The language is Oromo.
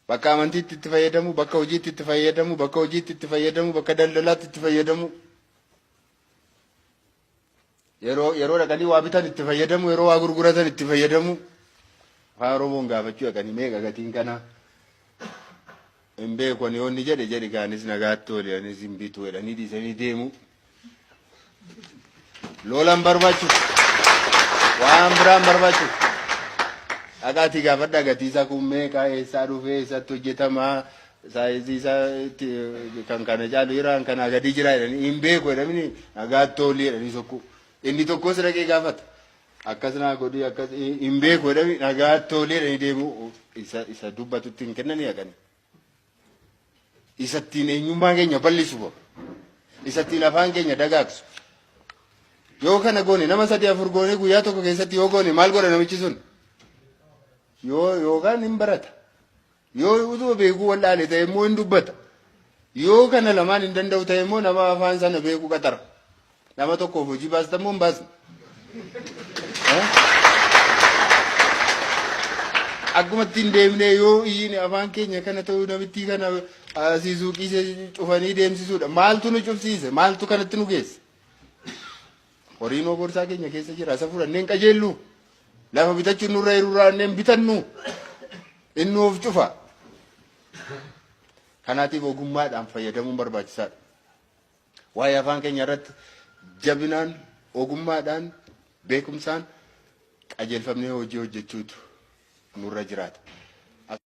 bakka amantiitti itti fayyadamu, bakka hojiitti itti fayyadamu, bakka hojiitti itti fayyadamu, bakka daldalaatti itti fayyadamu. Yeroo dhaqanii waa bitan itti fayyadamu, yeroo waa gurguratan itti fayyadamu. Afaan Oromoon gaafachuu dhaqanii meeqa gatiin kana hin beeku ani yoonni jedhe kaanis nagaatti oole anis hin bitu jedhanii dhiisanii deemu. Lolan barbaachu waan biraan barbaachu dhaqaatii gaafadhaa gatii isaa kun meeqa eessaa dhufee eessatti hojjetamaa saayizii isaa kan kana caalu jiraan kanaa gadi jira jedhanii hin beeku jedhamini nagaatti oole jedhanii sokku. Inni tokkos dhaqee gaafata akkas naa godhi akkas hin beeku jedhanii nagaatti oole jedhanii deemu. Isa dubbatutti hin kennanii haqanii. Isattiin eenyummaa keenya bal'isu isattiin afaan keenya dagaagsu. Yoo kana goone nama 3-4 goone guyyaa tokko keessatti yoo goone maal godha namichi sun? Yookaan hin barata. Yoo utuma beekuu wallaale ta'e immoo hin dubbata. Yoo kana lamaan hin danda'u ta'e immoo nama afaan sana beekuu qaxara. Nama tokkoof hojii baasita immoo hin baasne. Akkumatti hin deemnee yoo iyyiin afaan keenya kana ta'uu namitti kana suuqii cufanii deemsisuudha. Maaltu nu cufsiise? Maaltu kanatti nu geesse? Horiin ogorsaa keenya keessa jira. Isa fudhanneen qajeellu. Lafa bitachuun nurra hir'uuraanneen bitannu. Inni of cufa. Kanaatiif ogummaadhaan fayyadamuun barbaachisaadha. Waa'ee afaan keenya irratti jabinaan, ogummaadhaan, beekumsaan qajeelfamnee hojii hojjechuutu nurra jiraata.